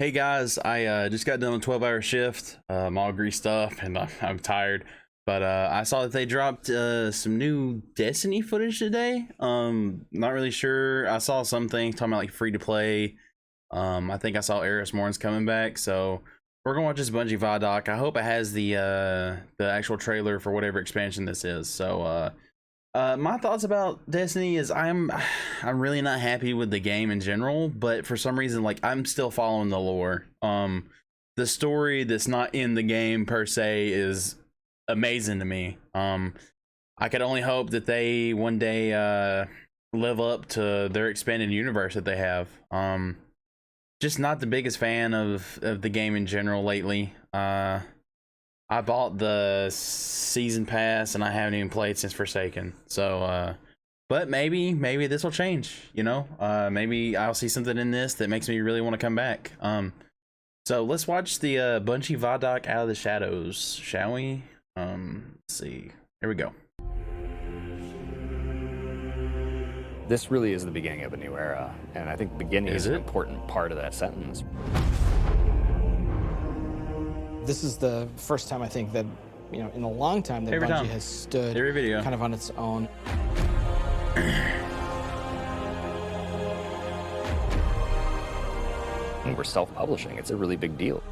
Hey guys, I just got done with 12-hour shift. I'm all greased up and I'm tired. But I saw that they dropped some new Destiny footage today. Not really sure. I saw something talking about like free to play. I think I saw Eris Morn's coming back, so we're gonna watch this Bungie ViDoc. I hope it has the actual trailer for whatever expansion this is. So my thoughts about Destiny is I'm really not happy with the game in general, but for some reason, like, I'm still following the lore. The story that's not in the game per se is amazing to me. I could only hope that they one day live up to their expanded universe that they have. Just not the biggest fan of the game in general lately. I bought the season pass and I haven't even played since Forsaken. So, but maybe this will change, you know? Maybe I'll see something in this that makes me really want to come back. So let's watch the Bungie ViDoc Out of the Shadows, shall we? Let's see. Here we go. This really is the beginning of a new era, and I think beginning is an important part of that sentence. This is the first time I think that, you know, in a long time that Bungie has stood kind of on its own. And we're self-publishing. It's a really big deal.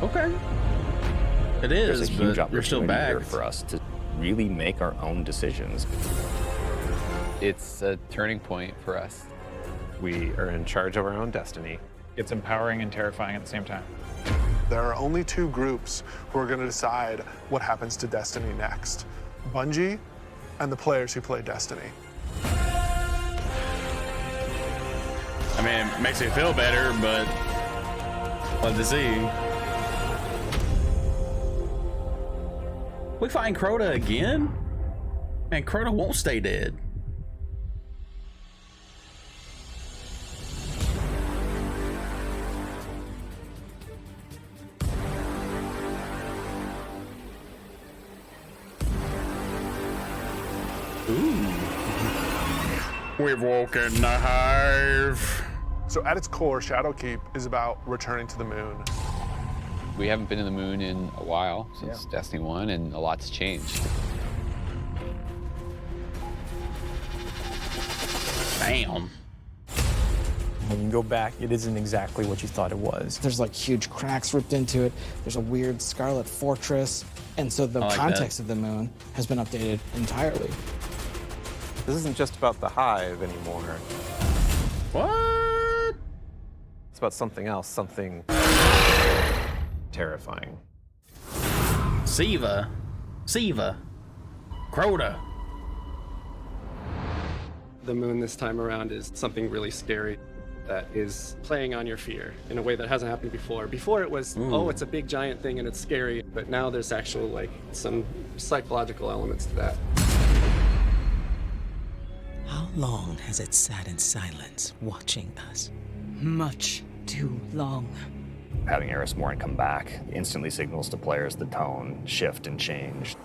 Okay. It is, There's a huge but you're still opportunity here back for us to really make our own decisions. It's a turning point for us. We are in charge of our own destiny. It's empowering and terrifying at the same time. There are only two groups who are going to decide what happens to Destiny next: Bungie and the players who play Destiny. I mean, it makes me feel better, but love to see. We find Crota again? Man, Crota won't stay dead. Ooh. We've woken the hive. So at its core, Shadowkeep is about returning to the moon. We haven't been in the moon in a while, since Destiny 1, and a lot's changed. Bam. When you go back, it isn't exactly what you thought it was. There's like huge cracks ripped into it. There's a weird scarlet fortress. And so the context of the moon has been updated entirely. This isn't just about the hive anymore. What? It's about something else, something terrifying. Siva. Crota. The moon this time around is something really scary that is playing on your fear in a way that hasn't happened before. Before it was, oh, it's a big giant thing and it's scary, but now there's actual, like, some psychological elements to that. How long has it sat in silence, watching us? Much too long. Having Eris Morn come back instantly signals to players the tone shift and change.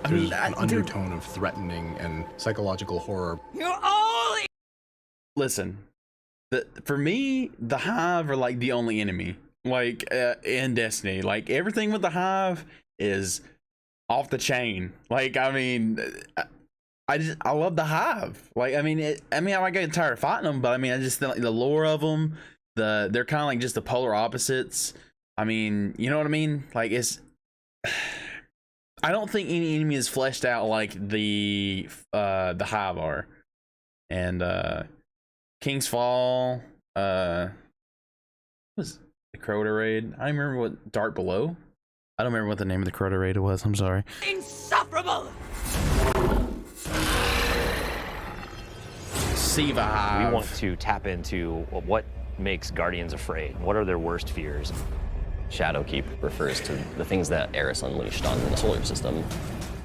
There's an undertone of threatening and psychological horror. You're only... Listen, for me, the hive are like the only enemy. Like in Destiny, like everything with the hive is off the chain. Like, I mean, I love the hive. Like, I mean, I might get tired of fighting them, but I mean, I just think like the lore of them, they're kind of like just the polar opposites. I mean, you know what I mean? Like, I don't think any enemy is fleshed out like the hive are. And King's Fall, was the Crota raid? I don't remember what Dark Below. I don't remember what the name of the Crota raid was. I'm sorry. Insufferable! Siva hive. We want to tap into what makes Guardians afraid. What are their worst fears? Shadowkeep refers to the things that Eris unleashed on the solar system.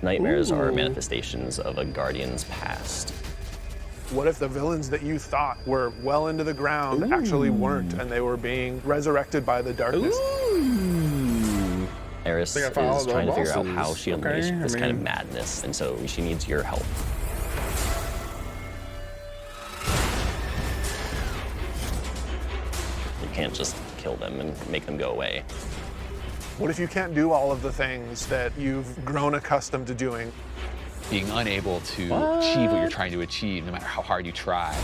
Nightmares are manifestations of a Guardian's past. What if the villains that you thought were well into the ground actually weren't, and they were being resurrected by the darkness? Eris is trying to figure out how she unleashed this kind of madness, and so she needs your help. can't just kill them and make them go away. What if you can't do all of the things that you've grown accustomed to doing? Being unable to achieve what you're trying to achieve, no matter how hard you try.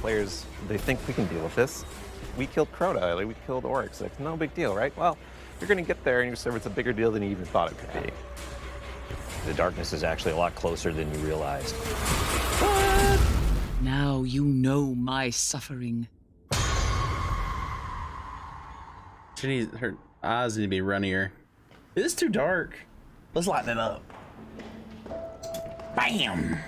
Players, they think we can deal with this. We killed Crota, like we killed Oryx. Like, no big deal, right? Well, you're gonna get there and you discover it's a bigger deal than you even thought it could be. The darkness is actually a lot closer than you realized. Now you know my suffering. Her eyes need to be runnier. It is too dark. Let's lighten it up. Bam!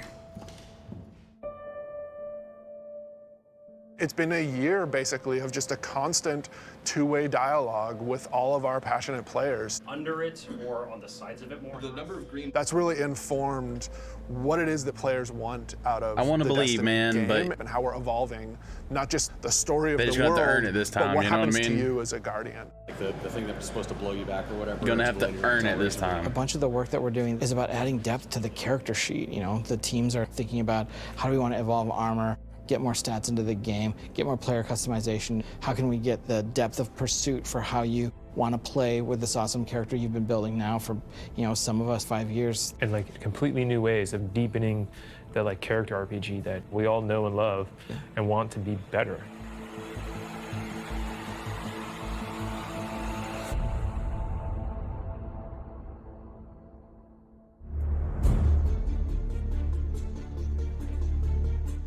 It's been a year, basically, of just a constant two-way dialogue with all of our passionate players. Under it or on the sides of it more? The number of green... That's really informed what it is that players want out of I want to believe, Destiny man, game, but and how we're evolving, not just the story of they the just world, gonna have to earn it this time, but what you know what I happens mean? to you as a Guardian. Like the thing that was supposed to blow you back or whatever. Gonna have to earn it this time. A bunch of the work that we're doing is about adding depth to the character sheet. You know, the teams are thinking about how do we want to evolve armor, get more stats into the game, get more player customization. How can we get the depth of pursuit for how you want to play with this awesome character you've been building now for, you know, some of us 5 years. And like completely new ways of deepening the like character RPG that we all know and love and want to be better.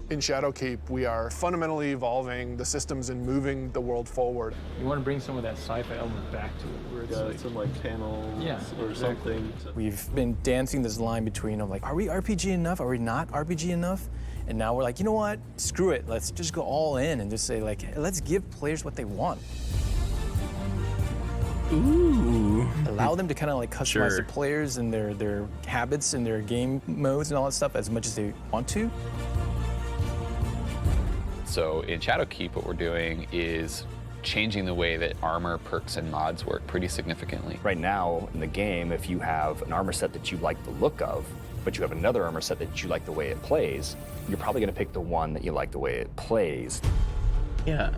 In Shadowkeep, we are fundamentally evolving the systems and moving the world forward. You want to bring some of that sci-fi element back to it, where it's like some like panels or something. We've been dancing this line between like, are we RPG enough? Are we not RPG enough? And now we're like, you know what? Screw it. Let's just go all in and just say like, hey, let's give players what they want. Ooh. Allow them to kind of like customize the players and their habits and their game modes and all that stuff as much as they want to. So in Shadowkeep, what we're doing is changing the way that armor, perks, and mods work pretty significantly. Right now in the game, if you have an armor set that you like the look of, but you have another armor set that you like the way it plays, you're probably going to pick the one that you like the way it plays. Yeah.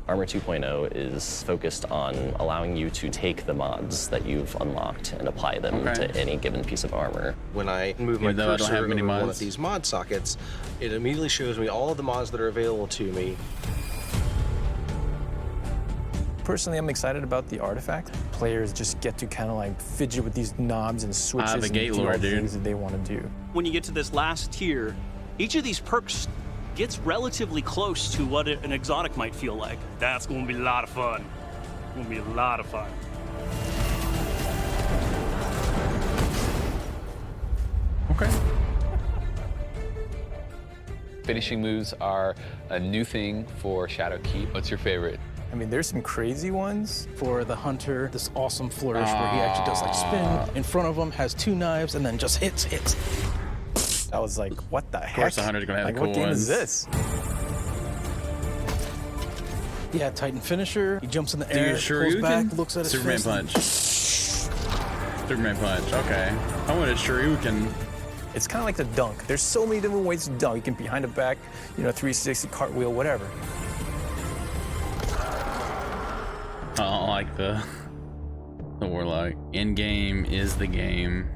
Armor 2.0 is focused on allowing you to take the mods that you've unlocked and apply them to any given piece of armor. When I move my cursor over one of these mod sockets, it immediately shows me all of the mods that are available to me. Personally, I'm excited about the artifact. Players just get to kind of like fidget with these knobs and switches and do all the things that they want to do. When you get to this last tier, each of these perks gets relatively close to what an exotic might feel like. That's going to be a lot of fun. It's going to be a lot of fun. Okay. Finishing moves are a new thing for Shadowkeep. What's your favorite? I mean, there's some crazy ones. For the hunter, this awesome flourish where he actually does like spin in front of him, has two knives, and then just hits. I was like, what the heck? Of course the hunter's gonna have like, cool what game ones. is this? Yeah, Titan finisher. He jumps in the air, pulls back, looks at his Superman face. punch. Superman punch, okay. I want a Shoryuken. It's kind of like the dunk. There's so many different ways to dunk. You can behind the back, 360, cartwheel, whatever. I don't like the Warlock. In-game is the game.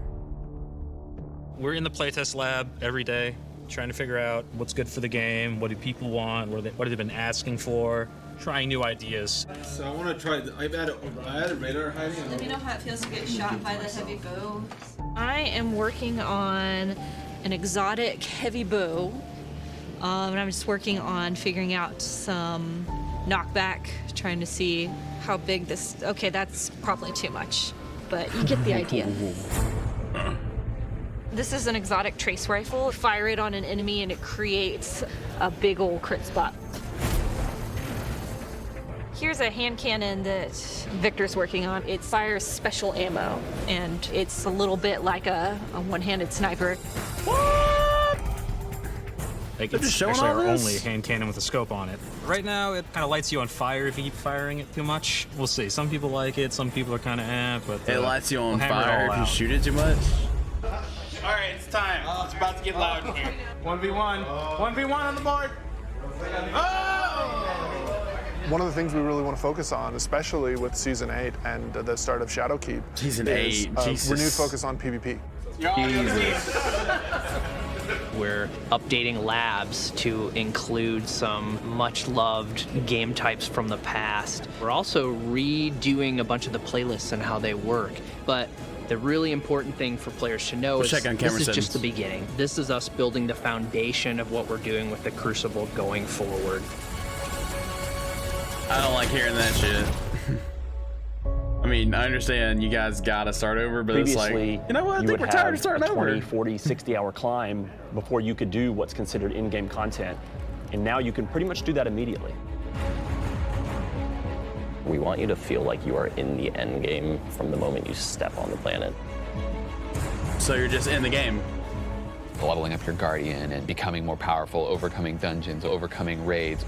We're in the playtest lab every day, trying to figure out what's good for the game, what do people want, what have they been asking for, trying new ideas. So I want to try. I added radar hiding. Let me know how it feels to get shot by the heavy bow. I am working on an exotic heavy bow, and I'm just working on figuring out some knockback, trying to see how big this. Okay, that's probably too much, but you get the idea. This is an exotic trace rifle. Fire it on an enemy and it creates a big old crit spot. Here's a hand cannon that Victor's working on. It fires special ammo, and it's a little bit like a one-handed sniper. Like, it's actually our only hand cannon with a scope on it. Right now, it kind of lights you on fire if you keep firing it too much. We'll see. Some people like it, some people are kind of but... It lights you on fire if you shoot it too much? All right, it's time. It's about to get loud in here. 1v1. 1v1 on the board. Oh! One of the things we really want to focus on, especially with Season 8 and the start of Shadowkeep, Season is 8, Jesus. renewed focus on PvP. We're updating labs to include some much-loved game types from the past. We're also redoing a bunch of the playlists and how they work. But the really important thing for players to know is this is just the beginning. This is us building the foundation of what we're doing with the Crucible going forward. I don't like hearing that shit. I mean, I understand you guys gotta start over, but it's like, Previously, you know what? I think we're tired of starting a 20, over. 40, 60-hour climb before you could do what's considered in-game content. And now you can pretty much do that immediately. We want you to feel like you are in the end game from the moment you step on the planet. So you're just in the game. Leveling up your Guardian and becoming more powerful, overcoming dungeons, overcoming raids.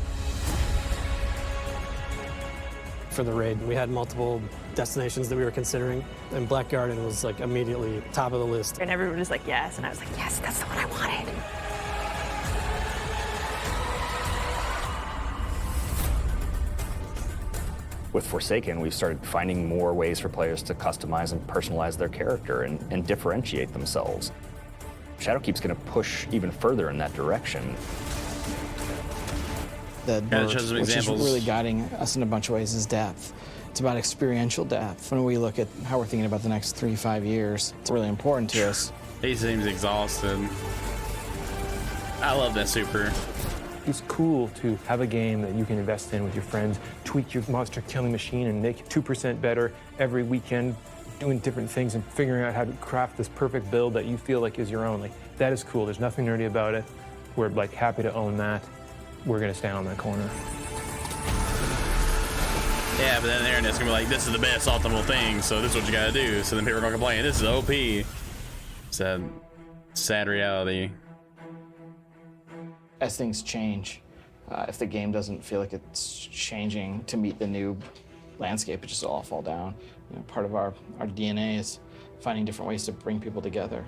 For the raid, we had multiple destinations that we were considering, and Black Garden was like immediately top of the list. And everyone was like, yes, and I was like, yes, that's the one I wanted. With Forsaken, we've started finding more ways for players to customize and personalize their character and differentiate themselves. Shadowkeep's going to push even further in that direction. Which is really guiding us in a bunch of ways is depth. It's about experiential depth. When we look at how we're thinking about the next 3-5 years, it's really important to us. He seems exhausted. I love that super. It's cool to have a game that you can invest in with your friends, tweak your monster killing machine and make it 2% better every weekend, doing different things and figuring out how to craft this perfect build that you feel like is your own. Like, that is cool. There's nothing nerdy about it. We're like happy to own that. We're gonna stand on that corner. Yeah, but then the internet's gonna be like, this is the best optimal thing, so this is what you gotta do. So then people are gonna complain, this is OP. Sad reality. As things change, if the game doesn't feel like it's changing to meet the new landscape, it just all fall down. You know, part of our DNA is finding different ways to bring people together.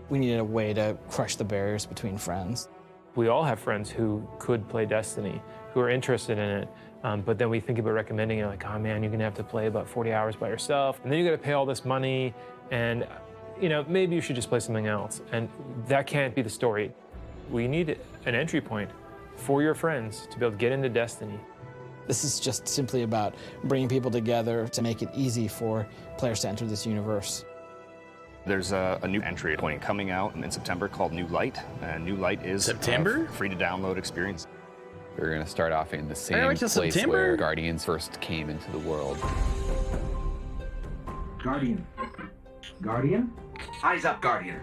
We needed a way to crush the barriers between friends. We all have friends who could play Destiny, who are interested in it, but then we think about recommending it like, oh man, you're gonna have to play about 40 hours by yourself, and then you gotta pay all this money, and you know, maybe you should just play something else. And that can't be the story. We need an entry point for your friends to be able to get into Destiny. This is just simply about bringing people together to make it easy for players to enter this universe. There's a new entry point coming out in September called New Light. And New Light is September? A free to download experience. We're going to start off in the same place where Guardians first came into the world. Guardian. Guardian? Eyes up, Guardian.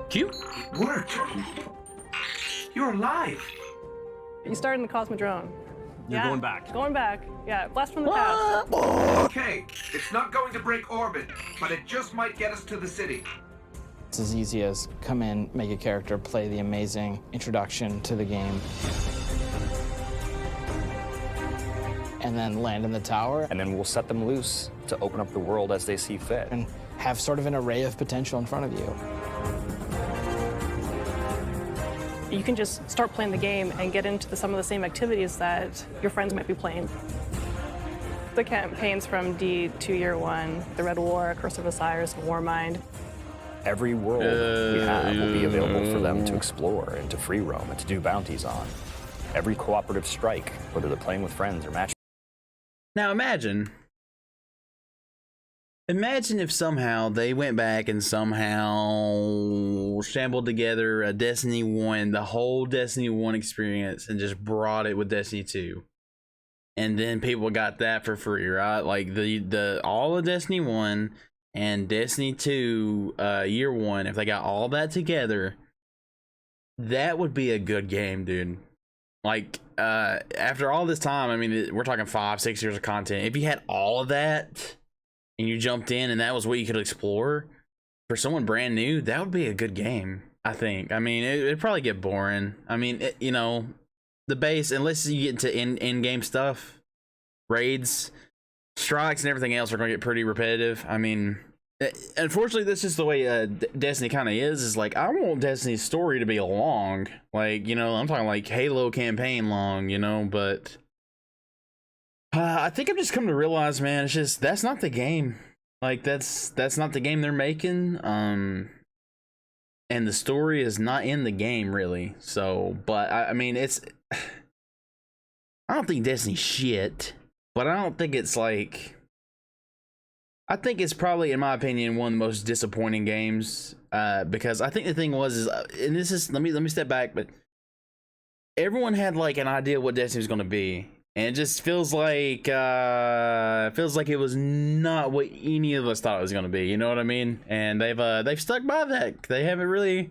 Cute. It worked. You're alive. You started in the Cosmodrome. You're going back. Going back. Yeah, blast from the past. Okay, it's not going to break orbit, but it just might get us to the city. It's as easy as come in, make a character, play the amazing introduction to the game, and then land in the tower. And then we'll set them loose to open up the world as they see fit. And have sort of an array of potential in front of you. You can just start playing the game and get into some of the same activities that your friends might be playing. The campaigns from D to Year 1, the Red War, Curse of Osiris, Warmind. Every world we have will be available for them to explore and to free roam and to do bounties on. Every cooperative strike, whether they're playing with friends or match. Now imagine if somehow they went back and somehow shambled together a Destiny 1, the whole Destiny 1 experience, and just brought it with Destiny 2. And then people got that for free, right? Like the all of Destiny 1 and Destiny 2 Year 1, if they got all that together, that would be a good game, dude. Like after all this time, I mean, we're talking 5-6 years of content. If you had all of that and you jumped in and that was what you could explore for someone brand new, that would be a good game, I think. I mean, it'd probably get boring. I mean, you know, the base, unless you get into in-game stuff, raids, strikes, and everything else are going to get pretty repetitive. I mean, Unfortunately, this is the way Destiny kind of is like, I want Destiny's story to be long, like, you know, I'm talking like Halo campaign long, you know, but I think I've just come to realize, man, it's just, that's not the game. Like, that's not the game they're making, and the story is not in the game, really. So, but I mean, it's, I don't think Destiny's shit, but I don't think it's like, I think it's probably, in my opinion, one of the most disappointing games, because I think the thing was, and this is, let me step back, but everyone had like an idea what Destiny was going to be, and it just feels like it was not what any of us thought it was going to be. You know what I mean? And they've stuck by that. They haven't really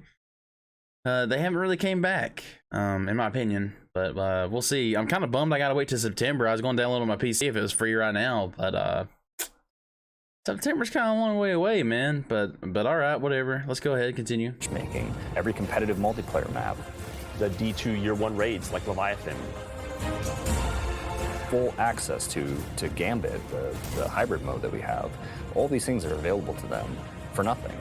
came back, in my opinion. But we'll see. I'm kind of bummed I gotta wait till September. I was going to download on my PC if it was free right now, but September's kind of a long way away, man. But all right, whatever. Let's go ahead and continue. Making every competitive multiplayer map. The D2 Year 1 raids like Leviathan. Full access to Gambit, the hybrid mode that we have. All these things are available to them for nothing.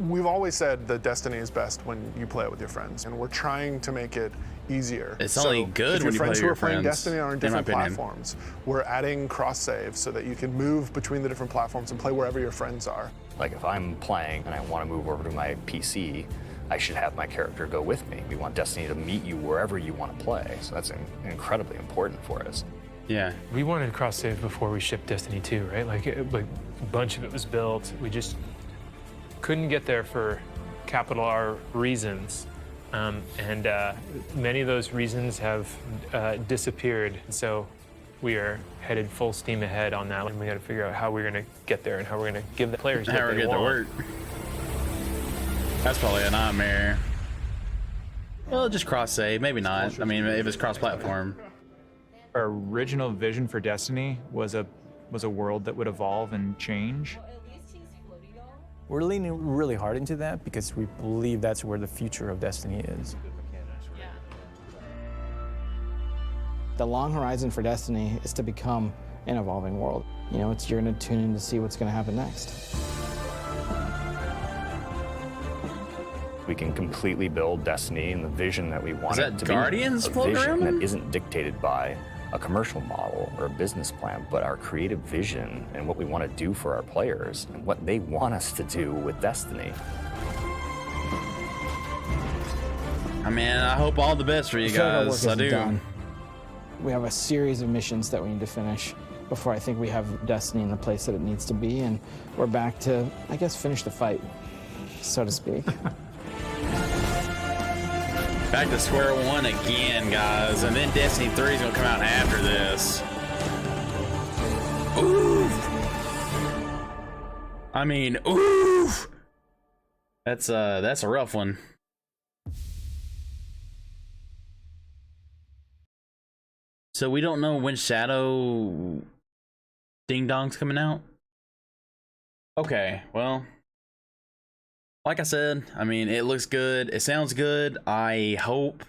We've always said that Destiny is best when you play it with your friends, and we're trying to make it easier. It's only good when you play with your friends. Friends who are playing Destiny are on different opinion. platforms. We're adding cross save so that you can move between the different platforms and play wherever your friends are. Like if I'm playing and I want to move over to my PC, I should have my character go with me. We want Destiny to meet you wherever you want to play, so that's incredibly important for us. Yeah. We wanted cross save before we shipped Destiny 2, right? Like a bunch of it was built. We just couldn't get there for capital R reasons. And many of those reasons have disappeared. So we are headed full steam ahead on that, and we got to figure out how we're going to get there and how we're going to give the players what they want. To work. That's probably a nightmare. Well, just cross save, maybe not. I mean, if it's cross platform. Our original vision for Destiny was a world that would evolve and change. We're leaning really hard into that because we believe that's where the future of Destiny is. The long horizon for Destiny is to become an evolving world. You know, you're going to tune in to see what's going to happen next. We can completely build Destiny in the vision that we want it to be. Guardians a vision that isn't dictated by a commercial model or a business plan, but our creative vision and what we want to do for our players and what they want us to do with Destiny. I mean, I hope all the best for you guys. I do. Done. We have a series of missions that we need to finish before I think we have Destiny in the place that it needs to be, and we're back to, I guess, finish the fight, so to speak. Back to square one again, guys. And then Destiny 3 is going to come out after this. Oof. I mean, oof. That's a rough one. So we don't know when Shadow Ding Dong's coming out? Okay, well, like I said, I mean, it looks good. It sounds good. I hope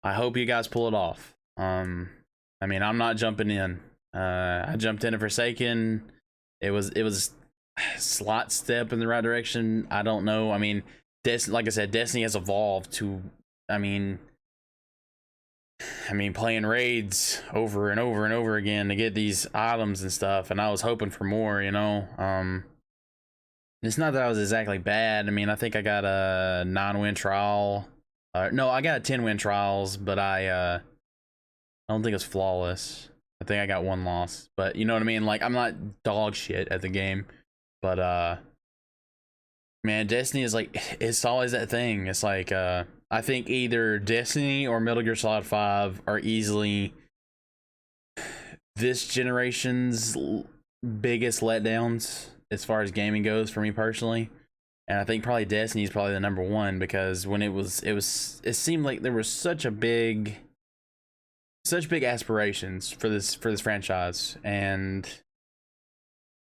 you guys pull it off. I mean, I'm not jumping in. I jumped in at Forsaken. It was a slight step in the right direction. I don't know. I mean, like I said, Destiny has evolved to, I mean, playing raids over and over and over again to get these items and stuff, and I was hoping for more, you know. It's not that I was exactly bad. I mean, I think I got a 9-win trial. No, I got a 10-win trials, but I don't think it's flawless. I think I got 1 loss, but you know what I mean? Like, I'm not dog shit at the game, but man, Destiny is like, it's always that thing. It's like, I think either Destiny or Metal Gear Solid 5 are easily this generation's biggest letdowns as far as gaming goes for me personally. And I think probably Destiny is probably the #1, because when it seemed like there was such big aspirations for this franchise, and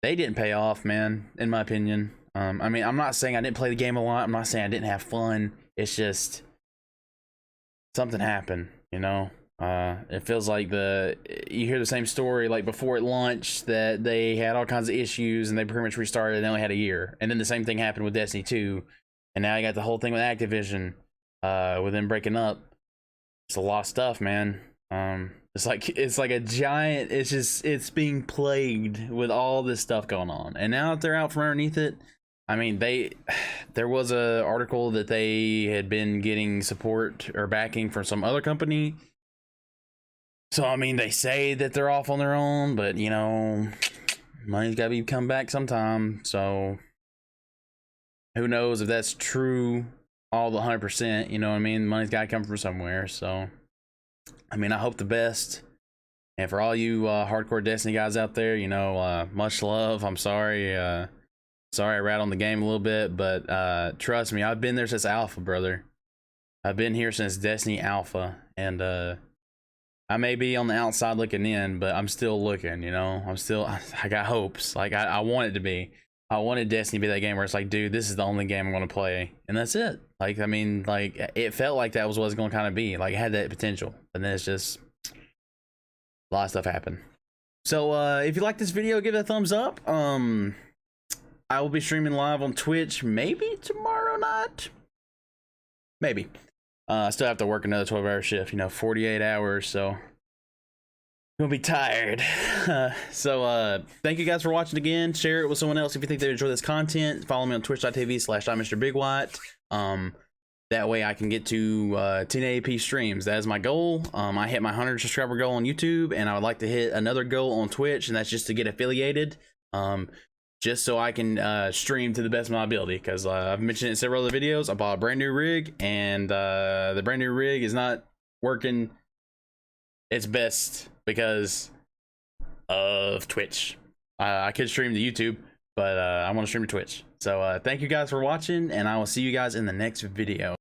they didn't pay off, man, in my opinion. I mean, I'm not saying I didn't play the game a lot. I'm not saying I didn't have fun. It's just, something happened, you know. It feels like you hear the same story like before it launched, that they had all kinds of issues and they pretty much restarted and they only had a year. And then the same thing happened with Destiny 2. And now you got the whole thing with Activision, with them breaking up. It's a lot of stuff, man. It's like a giant, it's being plagued with all this stuff going on. And now that they're out from underneath it, I mean, there was a article that they had been getting support or backing from some other company. So, I mean, they say that they're off on their own, but, you know, money's got to come back sometime. So, who knows if that's true all the 100%, you know what I mean? Money's got to come from somewhere. So, I mean, I hope the best. And for all you hardcore Destiny guys out there, you know, much love. I'm sorry. Sorry I rat on the game a little bit, but trust me, I've been there since Alpha, brother. I've been here since Destiny Alpha, and I may be on the outside looking in, but I'm still looking, you know. I got hopes. Like, I want it to be. I wanted Destiny to be that game where it's like, dude, this is the only game I'm going to play, and that's it. Like, I mean, like, it felt like that was what it's going to kind of be. Like, it had that potential, and then it's just a lot of stuff happened. So, if you like this video, give it a thumbs up. I will be streaming live on Twitch maybe tomorrow night. Maybe. I still have to work another 12-hour shift, you know, 48 hours, so I'm gonna be tired. So thank you guys for watching again. Share it with someone else if you think they enjoy this content. Follow me on twitch.tv/MrBigWhite. That way I can get to 1080p streams. That is my goal. I hit my 100 subscriber goal on YouTube, and I would like to hit another goal on Twitch, and that's just to get affiliated. Just so I can stream to the best of my ability, because I've mentioned it in several other videos. I bought a brand new rig, and the brand new rig is not working its best because of Twitch. I could stream to YouTube, but I want to stream to Twitch. So thank you guys for watching, and I will see you guys in the next video.